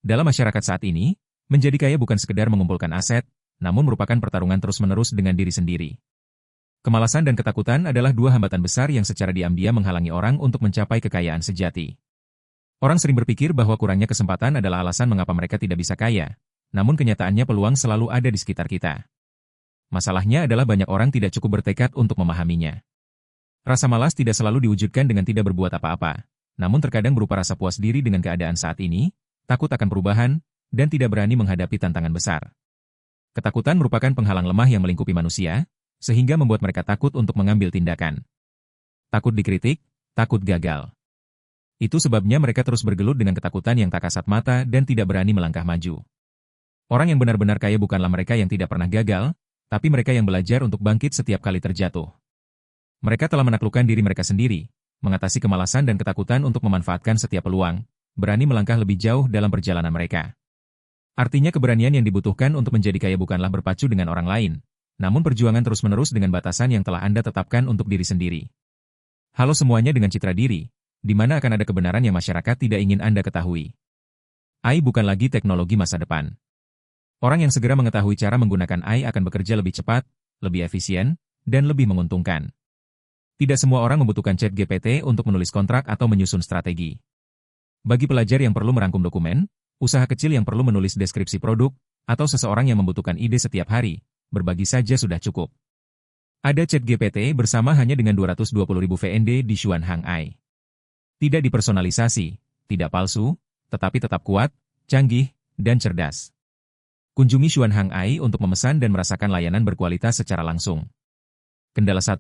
Dalam masyarakat saat ini, menjadi kaya bukan sekedar mengumpulkan aset, namun merupakan pertarungan terus-menerus dengan diri sendiri. Kemalasan dan ketakutan adalah dua hambatan besar yang secara diam-diam menghalangi orang untuk mencapai kekayaan sejati. Orang sering berpikir bahwa kurangnya kesempatan adalah alasan mengapa mereka tidak bisa kaya, namun kenyataannya peluang selalu ada di sekitar kita. Masalahnya adalah banyak orang tidak cukup bertekad untuk memahaminya. Rasa malas tidak selalu diwujudkan dengan tidak berbuat apa-apa, namun terkadang berupa rasa puas diri dengan keadaan saat ini, takut akan perubahan, dan tidak berani menghadapi tantangan besar. Ketakutan merupakan penghalang lemah yang melingkupi manusia, sehingga membuat mereka takut untuk mengambil tindakan. Takut dikritik, takut gagal. Itu sebabnya mereka terus bergelut dengan ketakutan yang tak kasat mata dan tidak berani melangkah maju. Orang yang benar-benar kaya bukanlah mereka yang tidak pernah gagal, tapi mereka yang belajar untuk bangkit setiap kali terjatuh. Mereka telah menaklukkan diri mereka sendiri, mengatasi kemalasan dan ketakutan untuk memanfaatkan setiap peluang, berani melangkah lebih jauh dalam perjalanan mereka. Artinya keberanian yang dibutuhkan untuk menjadi kaya bukanlah berpacu dengan orang lain, namun perjuangan terus-menerus dengan batasan yang telah Anda tetapkan untuk diri sendiri. Halo semuanya dengan citra diri, di mana akan ada kebenaran yang masyarakat tidak ingin Anda ketahui. AI bukan lagi teknologi masa depan. Orang yang segera mengetahui cara menggunakan AI akan bekerja lebih cepat, lebih efisien, dan lebih menguntungkan. Tidak semua orang membutuhkan ChatGPT untuk menulis kontrak atau menyusun strategi. Bagi pelajar yang perlu merangkum dokumen, usaha kecil yang perlu menulis deskripsi produk, atau seseorang yang membutuhkan ide setiap hari, berbagi saja sudah cukup. Ada ChatGPT bersama hanya dengan 220.000 VND di Xuanhang AI. Tidak dipersonalisasi, tidak palsu, tetapi tetap kuat, canggih, dan cerdas. Kunjungi Xuanhang AI untuk memesan dan merasakan layanan berkualitas secara langsung. Kendala 1.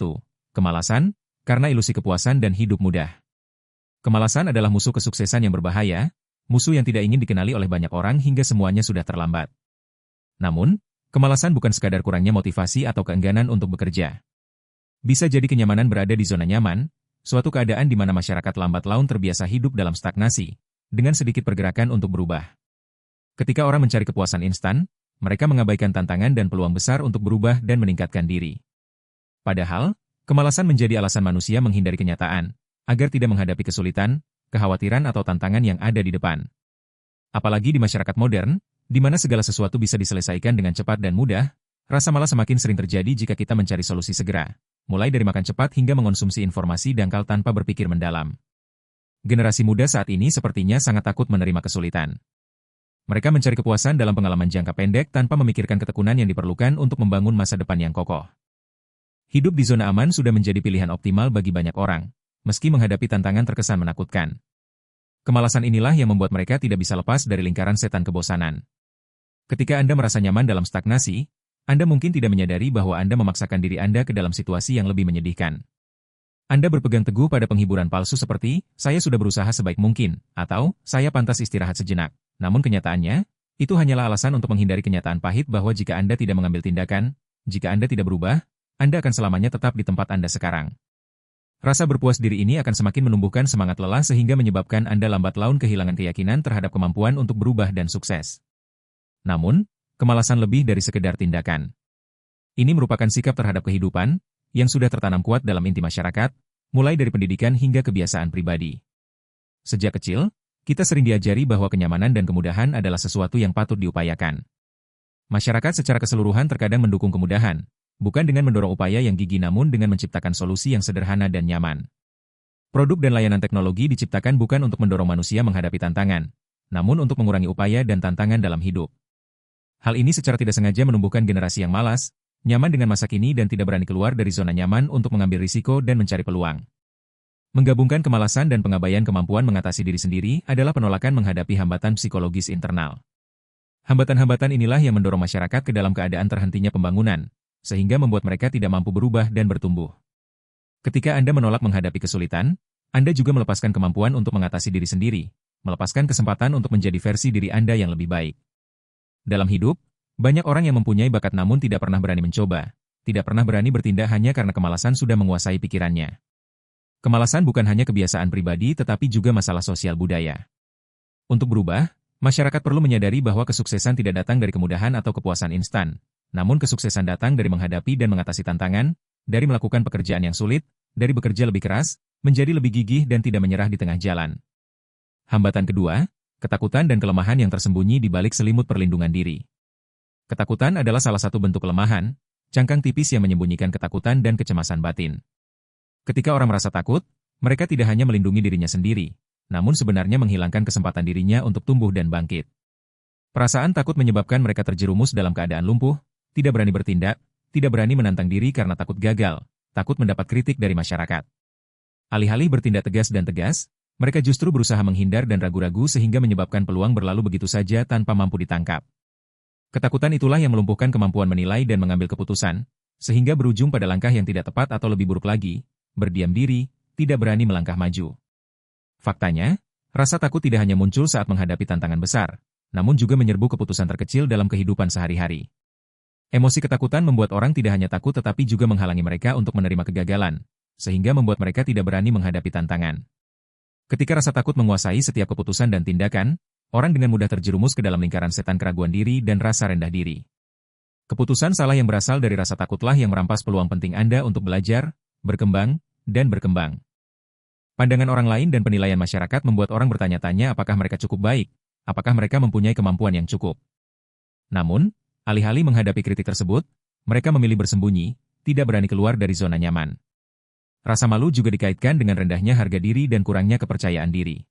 Kemalasan, karena ilusi kepuasan dan hidup mudah. Kemalasan adalah musuh kesuksesan yang berbahaya, musuh yang tidak ingin dikenali oleh banyak orang hingga semuanya sudah terlambat. Namun, kemalasan bukan sekadar kurangnya motivasi atau keengganan untuk bekerja. Bisa jadi kenyamanan berada di zona nyaman, suatu keadaan di mana masyarakat lambat laun terbiasa hidup dalam stagnasi, dengan sedikit pergerakan untuk berubah. Ketika orang mencari kepuasan instan, mereka mengabaikan tantangan dan peluang besar untuk berubah dan meningkatkan diri. Padahal, kemalasan menjadi alasan manusia menghindari kenyataan, agar tidak menghadapi kesulitan, kekhawatiran atau tantangan yang ada di depan. Apalagi di masyarakat modern, di mana segala sesuatu bisa diselesaikan dengan cepat dan mudah, rasa malas semakin sering terjadi jika kita mencari solusi segera, mulai dari makan cepat hingga mengonsumsi informasi dangkal tanpa berpikir mendalam. Generasi muda saat ini sepertinya sangat takut menerima kesulitan. Mereka mencari kepuasan dalam pengalaman jangka pendek tanpa memikirkan ketekunan yang diperlukan untuk membangun masa depan yang kokoh. Hidup di zona aman sudah menjadi pilihan optimal bagi banyak orang, meski menghadapi tantangan terkesan menakutkan. Kemalasan inilah yang membuat mereka tidak bisa lepas dari lingkaran setan kebosanan. Ketika Anda merasa nyaman dalam stagnasi, Anda mungkin tidak menyadari bahwa Anda memaksakan diri Anda ke dalam situasi yang lebih menyedihkan. Anda berpegang teguh pada penghiburan palsu seperti, saya sudah berusaha sebaik mungkin, atau, saya pantas istirahat sejenak. Namun kenyataannya, itu hanyalah alasan untuk menghindari kenyataan pahit bahwa jika Anda tidak mengambil tindakan, jika Anda tidak berubah, Anda akan selamanya tetap di tempat Anda sekarang. Rasa berpuas diri ini akan semakin menumbuhkan semangat lelah sehingga menyebabkan Anda lambat laun kehilangan keyakinan terhadap kemampuan untuk berubah dan sukses. Namun, kemalasan lebih dari sekedar tindakan. Ini merupakan sikap terhadap kehidupan, yang sudah tertanam kuat dalam inti masyarakat, mulai dari pendidikan hingga kebiasaan pribadi. Sejak kecil, kita sering diajari bahwa kenyamanan dan kemudahan adalah sesuatu yang patut diupayakan. Masyarakat secara keseluruhan terkadang mendukung kemudahan, bukan dengan mendorong upaya yang gigih namun dengan menciptakan solusi yang sederhana dan nyaman. Produk dan layanan teknologi diciptakan bukan untuk mendorong manusia menghadapi tantangan, namun untuk mengurangi upaya dan tantangan dalam hidup. Hal ini secara tidak sengaja menumbuhkan generasi yang malas, nyaman dengan masa kini dan tidak berani keluar dari zona nyaman untuk mengambil risiko dan mencari peluang. Menggabungkan kemalasan dan pengabaian kemampuan mengatasi diri sendiri adalah penolakan menghadapi hambatan psikologis internal. Hambatan-hambatan inilah yang mendorong masyarakat ke dalam keadaan terhentinya pembangunan, sehingga membuat mereka tidak mampu berubah dan bertumbuh. Ketika Anda menolak menghadapi kesulitan, Anda juga melepaskan kemampuan untuk mengatasi diri sendiri, melepaskan kesempatan untuk menjadi versi diri Anda yang lebih baik. Dalam hidup, banyak orang yang mempunyai bakat namun tidak pernah berani mencoba, tidak pernah berani bertindak hanya karena kemalasan sudah menguasai pikirannya. Kemalasan bukan hanya kebiasaan pribadi tetapi juga masalah sosial budaya. Untuk berubah, masyarakat perlu menyadari bahwa kesuksesan tidak datang dari kemudahan atau kepuasan instan, namun kesuksesan datang dari menghadapi dan mengatasi tantangan, dari melakukan pekerjaan yang sulit, dari bekerja lebih keras, menjadi lebih gigih dan tidak menyerah di tengah jalan. Hambatan kedua, ketakutan dan kelemahan yang tersembunyi di balik selimut perlindungan diri. Ketakutan adalah salah satu bentuk kelemahan, cangkang tipis yang menyembunyikan ketakutan dan kecemasan batin. Ketika orang merasa takut, mereka tidak hanya melindungi dirinya sendiri, namun sebenarnya menghilangkan kesempatan dirinya untuk tumbuh dan bangkit. Perasaan takut menyebabkan mereka terjerumus dalam keadaan lumpuh, tidak berani bertindak, tidak berani menantang diri karena takut gagal, takut mendapat kritik dari masyarakat. Alih-alih bertindak tegas dan tegas, mereka justru berusaha menghindar dan ragu-ragu sehingga menyebabkan peluang berlalu begitu saja tanpa mampu ditangkap. Ketakutan itulah yang melumpuhkan kemampuan menilai dan mengambil keputusan, sehingga berujung pada langkah yang tidak tepat atau lebih buruk lagi, berdiam diri, tidak berani melangkah maju. Faktanya, rasa takut tidak hanya muncul saat menghadapi tantangan besar, namun juga menyerbu keputusan terkecil dalam kehidupan sehari-hari. Emosi ketakutan membuat orang tidak hanya takut tetapi juga menghalangi mereka untuk menerima kegagalan, sehingga membuat mereka tidak berani menghadapi tantangan. Ketika rasa takut menguasai setiap keputusan dan tindakan, orang dengan mudah terjerumus ke dalam lingkaran setan keraguan diri dan rasa rendah diri. Keputusan salah yang berasal dari rasa takutlah yang merampas peluang penting Anda untuk belajar, berkembang, dan berkembang. Pandangan orang lain dan penilaian masyarakat membuat orang bertanya-tanya apakah mereka cukup baik, apakah mereka mempunyai kemampuan yang cukup. Namun, alih-alih menghadapi kritik tersebut, mereka memilih bersembunyi, tidak berani keluar dari zona nyaman. Rasa malu juga dikaitkan dengan rendahnya harga diri dan kurangnya kepercayaan diri.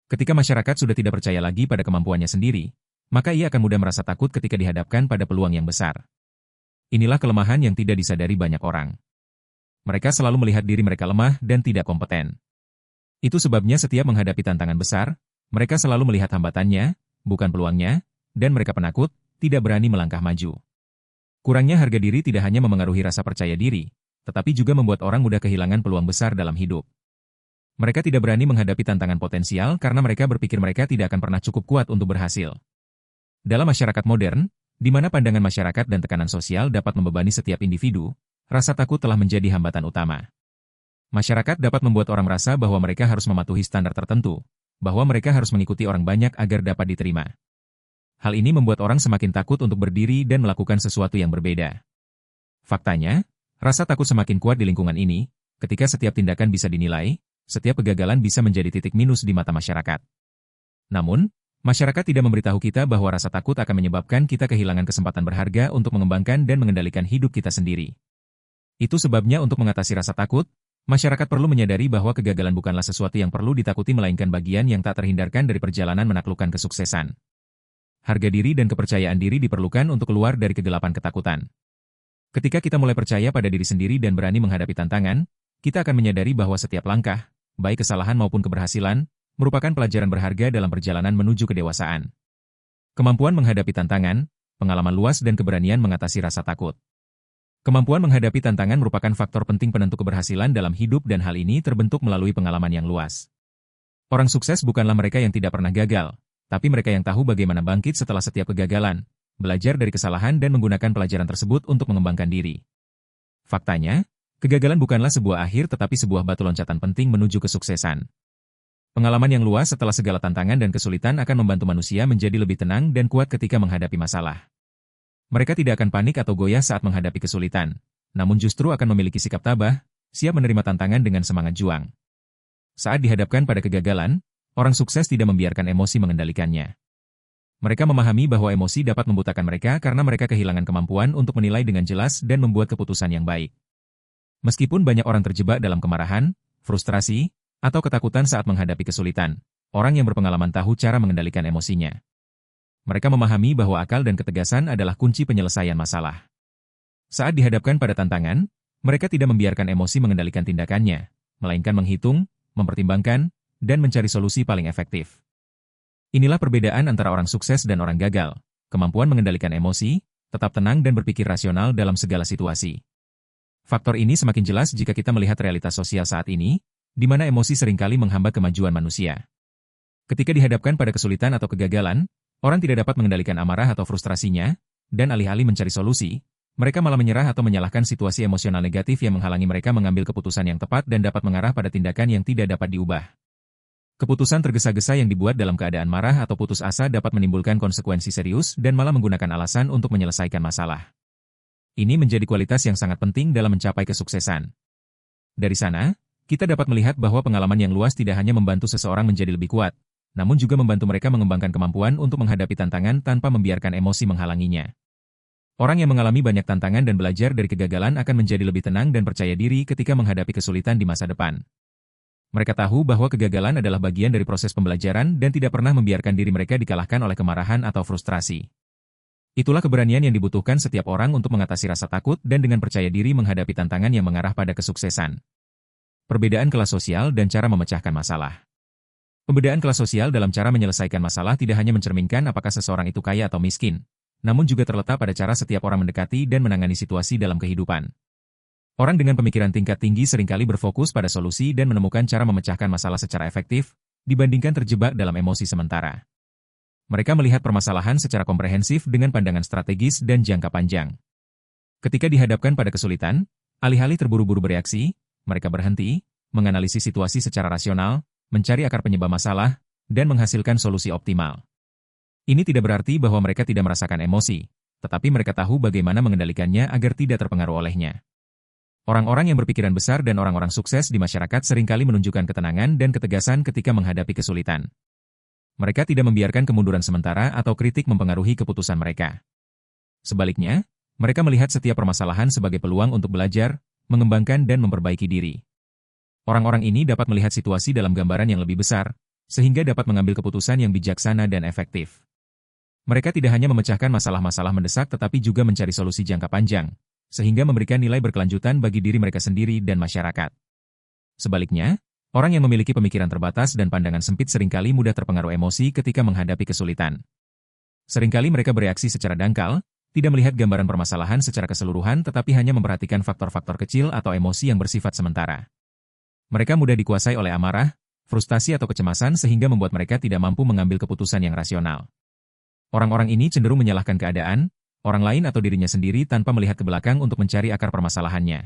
Ketika masyarakat sudah tidak percaya lagi pada kemampuannya sendiri, maka ia akan mudah merasa takut ketika dihadapkan pada peluang yang besar. Inilah kelemahan yang tidak disadari banyak orang. Mereka selalu melihat diri mereka lemah dan tidak kompeten. Itu sebabnya setiap menghadapi tantangan besar, mereka selalu melihat hambatannya, bukan peluangnya, dan mereka penakut, tidak berani melangkah maju. Kurangnya harga diri tidak hanya memengaruhi rasa percaya diri, tetapi juga membuat orang mudah kehilangan peluang besar dalam hidup. Mereka tidak berani menghadapi tantangan potensial karena mereka berpikir mereka tidak akan pernah cukup kuat untuk berhasil. Dalam masyarakat modern, di mana pandangan masyarakat dan tekanan sosial dapat membebani setiap individu, rasa takut telah menjadi hambatan utama. Masyarakat dapat membuat orang merasa bahwa mereka harus mematuhi standar tertentu, bahwa mereka harus mengikuti orang banyak agar dapat diterima. Hal ini membuat orang semakin takut untuk berdiri dan melakukan sesuatu yang berbeda. Faktanya, rasa takut semakin kuat di lingkungan ini, ketika setiap tindakan bisa dinilai, setiap kegagalan bisa menjadi titik minus di mata masyarakat. Namun, masyarakat tidak memberitahu kita bahwa rasa takut akan menyebabkan kita kehilangan kesempatan berharga untuk mengembangkan dan mengendalikan hidup kita sendiri. Itu sebabnya untuk mengatasi rasa takut, masyarakat perlu menyadari bahwa kegagalan bukanlah sesuatu yang perlu ditakuti melainkan bagian yang tak terhindarkan dari perjalanan menaklukkan kesuksesan. Harga diri dan kepercayaan diri diperlukan untuk keluar dari kegelapan ketakutan. Ketika kita mulai percaya pada diri sendiri dan berani menghadapi tantangan, kita akan menyadari bahwa setiap langkah, baik kesalahan maupun keberhasilan, merupakan pelajaran berharga dalam perjalanan menuju kedewasaan. Kemampuan menghadapi tantangan, pengalaman luas dan keberanian mengatasi rasa takut. Kemampuan menghadapi tantangan merupakan faktor penting penentu keberhasilan dalam hidup dan hal ini terbentuk melalui pengalaman yang luas. Orang sukses bukanlah mereka yang tidak pernah gagal, tapi mereka yang tahu bagaimana bangkit setelah setiap kegagalan, belajar dari kesalahan dan menggunakan pelajaran tersebut untuk mengembangkan diri. Faktanya, kegagalan bukanlah sebuah akhir tetapi sebuah batu loncatan penting menuju kesuksesan. Pengalaman yang luas setelah segala tantangan dan kesulitan akan membantu manusia menjadi lebih tenang dan kuat ketika menghadapi masalah. Mereka tidak akan panik atau goyah saat menghadapi kesulitan, namun justru akan memiliki sikap tabah, siap menerima tantangan dengan semangat juang. Saat dihadapkan pada kegagalan, orang sukses tidak membiarkan emosi mengendalikannya. Mereka memahami bahwa emosi dapat membutakan mereka karena mereka kehilangan kemampuan untuk menilai dengan jelas dan membuat keputusan yang baik. Meskipun banyak orang terjebak dalam kemarahan, frustrasi, atau ketakutan saat menghadapi kesulitan, orang yang berpengalaman tahu cara mengendalikan emosinya. Mereka memahami bahwa akal dan ketegasan adalah kunci penyelesaian masalah. Saat dihadapkan pada tantangan, mereka tidak membiarkan emosi mengendalikan tindakannya, melainkan menghitung, mempertimbangkan, dan mencari solusi paling efektif. Inilah perbedaan antara orang sukses dan orang gagal, kemampuan mengendalikan emosi, tetap tenang dan berpikir rasional dalam segala situasi. Faktor ini semakin jelas jika kita melihat realitas sosial saat ini, di mana emosi seringkali menghambat kemajuan manusia. Ketika dihadapkan pada kesulitan atau kegagalan, orang tidak dapat mengendalikan amarah atau frustrasinya, dan alih-alih mencari solusi, mereka malah menyerah atau menyalahkan situasi emosional negatif yang menghalangi mereka mengambil keputusan yang tepat dan dapat mengarah pada tindakan yang tidak dapat diubah. Keputusan tergesa-gesa yang dibuat dalam keadaan marah atau putus asa dapat menimbulkan konsekuensi serius dan malah menggunakan alasan untuk menyelesaikan masalah. Ini menjadi kualitas yang sangat penting dalam mencapai kesuksesan. Dari sana, kita dapat melihat bahwa pengalaman yang luas tidak hanya membantu seseorang menjadi lebih kuat, namun juga membantu mereka mengembangkan kemampuan untuk menghadapi tantangan tanpa membiarkan emosi menghalanginya. Orang yang mengalami banyak tantangan dan belajar dari kegagalan akan menjadi lebih tenang dan percaya diri ketika menghadapi kesulitan di masa depan. Mereka tahu bahwa kegagalan adalah bagian dari proses pembelajaran dan tidak pernah membiarkan diri mereka dikalahkan oleh kemarahan atau frustrasi. Itulah keberanian yang dibutuhkan setiap orang untuk mengatasi rasa takut dan dengan percaya diri menghadapi tantangan yang mengarah pada kesuksesan. Perbedaan kelas sosial dan cara memecahkan masalah. Pembedaan kelas sosial dalam cara menyelesaikan masalah tidak hanya mencerminkan apakah seseorang itu kaya atau miskin, namun juga terletak pada cara setiap orang mendekati dan menangani situasi dalam kehidupan. Orang dengan pemikiran tingkat tinggi seringkali berfokus pada solusi dan menemukan cara memecahkan masalah secara efektif, dibandingkan terjebak dalam emosi sementara. Mereka melihat permasalahan secara komprehensif dengan pandangan strategis dan jangka panjang. Ketika dihadapkan pada kesulitan, alih-alih terburu-buru bereaksi, mereka berhenti, menganalisis situasi secara rasional, mencari akar penyebab masalah, dan menghasilkan solusi optimal. Ini tidak berarti bahwa mereka tidak merasakan emosi, tetapi mereka tahu bagaimana mengendalikannya agar tidak terpengaruh olehnya. Orang-orang yang berpikiran besar dan orang-orang sukses di masyarakat seringkali menunjukkan ketenangan dan ketegasan ketika menghadapi kesulitan. Mereka tidak membiarkan kemunduran sementara atau kritik mempengaruhi keputusan mereka. Sebaliknya, mereka melihat setiap permasalahan sebagai peluang untuk belajar, mengembangkan dan memperbaiki diri. Orang-orang ini dapat melihat situasi dalam gambaran yang lebih besar, sehingga dapat mengambil keputusan yang bijaksana dan efektif. Mereka tidak hanya memecahkan masalah-masalah mendesak tetapi juga mencari solusi jangka panjang, sehingga memberikan nilai berkelanjutan bagi diri mereka sendiri dan masyarakat. Sebaliknya, orang yang memiliki pemikiran terbatas dan pandangan sempit seringkali mudah terpengaruh emosi ketika menghadapi kesulitan. Seringkali mereka bereaksi secara dangkal, tidak melihat gambaran permasalahan secara keseluruhan tetapi hanya memperhatikan faktor-faktor kecil atau emosi yang bersifat sementara. Mereka mudah dikuasai oleh amarah, frustasi atau kecemasan sehingga membuat mereka tidak mampu mengambil keputusan yang rasional. Orang-orang ini cenderung menyalahkan keadaan, orang lain atau dirinya sendiri tanpa melihat ke belakang untuk mencari akar permasalahannya.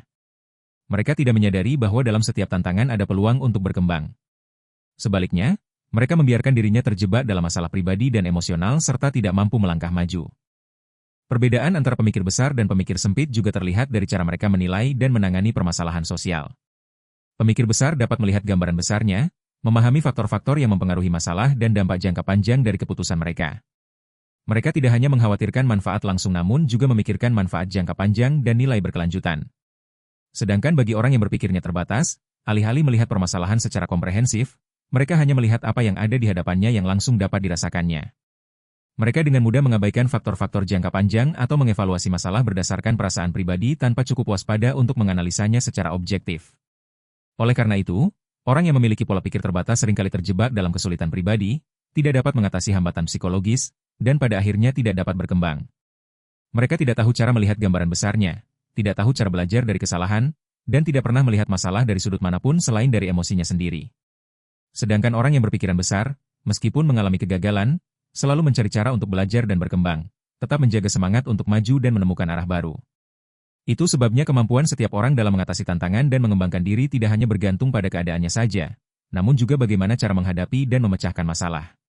Mereka tidak menyadari bahwa dalam setiap tantangan ada peluang untuk berkembang. Sebaliknya, mereka membiarkan dirinya terjebak dalam masalah pribadi dan emosional serta tidak mampu melangkah maju. Perbedaan antara pemikir besar dan pemikir sempit juga terlihat dari cara mereka menilai dan menangani permasalahan sosial. Pemikir besar dapat melihat gambaran besarnya, memahami faktor-faktor yang mempengaruhi masalah dan dampak jangka panjang dari keputusan mereka. Mereka tidak hanya mengkhawatirkan manfaat langsung namun juga memikirkan manfaat jangka panjang dan nilai berkelanjutan. Sedangkan bagi orang yang berpikirnya terbatas, alih-alih melihat permasalahan secara komprehensif, mereka hanya melihat apa yang ada di hadapannya yang langsung dapat dirasakannya. Mereka dengan mudah mengabaikan faktor-faktor jangka panjang atau mengevaluasi masalah berdasarkan perasaan pribadi tanpa cukup waspada untuk menganalisanya secara objektif. Oleh karena itu, orang yang memiliki pola pikir terbatas seringkali terjebak dalam kesulitan pribadi, tidak dapat mengatasi hambatan psikologis, dan pada akhirnya tidak dapat berkembang. Mereka tidak tahu cara melihat gambaran besarnya, tidak tahu cara belajar dari kesalahan, dan tidak pernah melihat masalah dari sudut manapun selain dari emosinya sendiri. Sedangkan orang yang berpikiran besar, meskipun mengalami kegagalan, selalu mencari cara untuk belajar dan berkembang, tetap menjaga semangat untuk maju dan menemukan arah baru. Itu sebabnya kemampuan setiap orang dalam mengatasi tantangan dan mengembangkan diri tidak hanya bergantung pada keadaannya saja, namun juga bagaimana cara menghadapi dan memecahkan masalah.